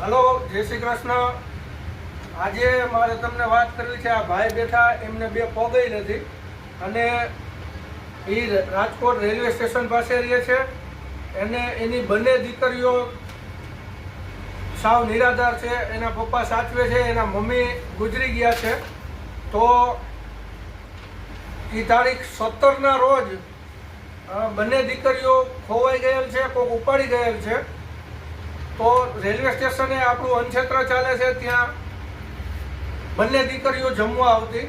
Hello, જય શ્રી કૃષ્ણ. આજે મારે તમને વાત કરવી છે. આ ભાઈ બેઠા, એમને બે પગય નથી અને એ રાજકોટ રેલવે સ્ટેશન પાસે રહે છે. એને એની બંને દીકરીઓ સાવ નિરાધાર છે. એના પપ્પા સાચવે છે, એના મમ્મી ગુજરી ગયા છે. તો એ તારીખ 17ના રોજ બંને દીકરીઓ ખોવાઈ ગયેલ છે, કોઈક ઉપાડી ગયેલ છે. તો રેલવે સ્ટેશને આપણું અનક્ષેત્ર ચાલે છે, ત્યાં બંને દીકરીઓ જમવા આવતી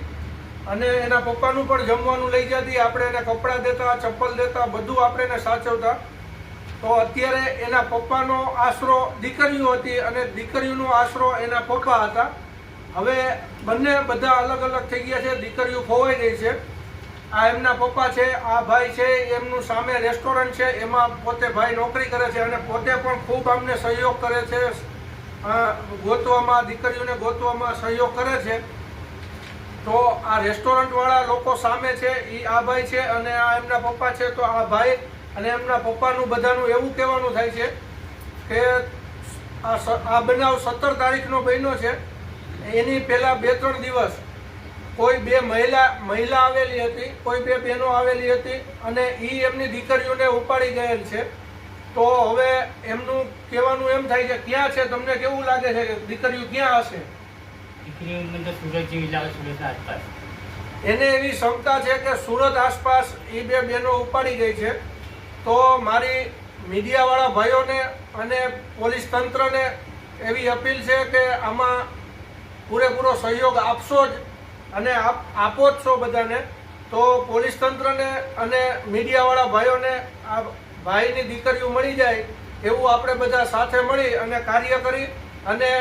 અને એના પપ્પાનું પણ જમવાનું લઈ જતી. આપણે એને કપડાં દેતા, ચપ્પલ દેતા, બધું આપણે એને સાચવતા. તો અત્યારે એના પપ્પાનો આશરો દીકરીઓ હતી અને દીકરીઓનો આશરો એના પપ્પા હતા. હવે બંને બધા અલગ અલગ થઈ ગયા છે, દીકરીઓ ખોવાઈ ગઈ છે. આ એમના પપ્પા છે, આ ભાઈ છે, એમનું સામે રેસ્ટોરન્ટ છે, એમાં પોતે ભાઈ નોકરી કરે છે અને પોતે પણ ખૂબ અમને સહયોગ કરે છે, ગોતવામાં, દીકરીઓને ગોતવામાં સહયોગ કરે છે. તો આ રેસ્ટોરન્ટવાળા લોકો સામે છે, એ આ ભાઈ છે અને આ એમના પપ્પા છે. તો આ ભાઈ અને એમના પપ્પાનું બધાનું એવું કહેવાનું થાય છે કે આ બનાવ 17 તારીખનો બન્યો છે. એની પહેલાં 2-3 દિવસ કોઈ બે મહિલા આવેલી હતી, કોઈ બે બહેનો આવેલી હતી અને એ એમની દીકરીઓને ઉપાડી ગયેલ છે. તો હવે એમનું કહેવાનું એમ થાય છે, ક્યાં છે? તમને કેવું લાગે છે કે દીકરીઓ ક્યાં હશે? એને એવી ક્ષમતા છે કે સુરત આસપાસ એ બે બહેનો ઉપાડી ગઈ છે. તો મારી મીડિયાવાળા ભાઈઓને અને પોલીસ તંત્રને એવી અપીલ છે કે આમાં પૂરેપૂરો સહયોગ આપશો જ અને આપો જ છો બધાને. તો પોલીસ તંત્રને અને મીડિયાવાળા ભાઈઓને આ ભાઈની દીકરીઓ મળી જાય એવું આપણે બધા સાથે મળી અને કાર્ય કરી અને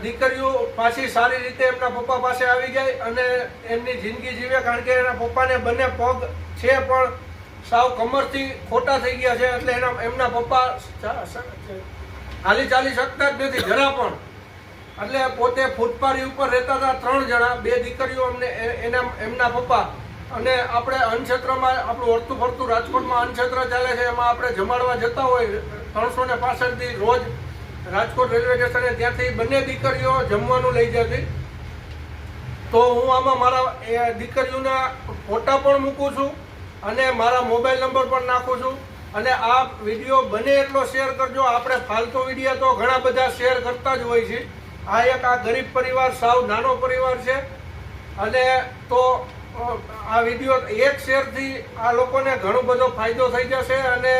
દીકરીઓ પાછી સારી રીતે એમના પપ્પા પાસે આવી જાય અને એમની જિંદગી જીવે. કારણ કે એના પપ્પાને બંને પગ છે પણ સાવ કમરથી ખોટા થઈ ગયા છે, એટલે એમના પપ્પા હાલી ચાલી શકતા જ નથી જરા પણ. એટલે પોતે ફૂટપારી ઉપર રહેતા હતા 3 જણા, 2 દીકરીઓ એમના પપ્પા. અને આપણે અનક્ષેત્રમાં આપણું હરતું ફરતું રાજકોટમાં અનક્ષેત્ર ચાલે છે, એમાં આપણે જમાડવા જતા હોય 365 રોજ રાજકોટ રેલવે સ્ટેશને. ત્યાંથી બંને દીકરીઓ જમવાનું લઈ જતી. તો હું આમાં મારા દીકરીઓના ફોટા પણ મૂકું છું અને મારા મોબાઈલ નંબર પણ નાખું છું. અને આ વિડીયો બને એટલો શેર કરજો. આપણે ફાલતુ વિડીયો તો ઘણા બધા શેર કરતા જ હોય છે. આ ગરીબ પરિવાર, સાવ નાનો પરિવાર છે અને તો આ વિડીયો એક શેરથી આ લોકોને ઘણો બધો ફાયદો થઈ જશે અને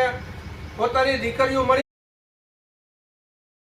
પોતાની દીકરીઓ મળી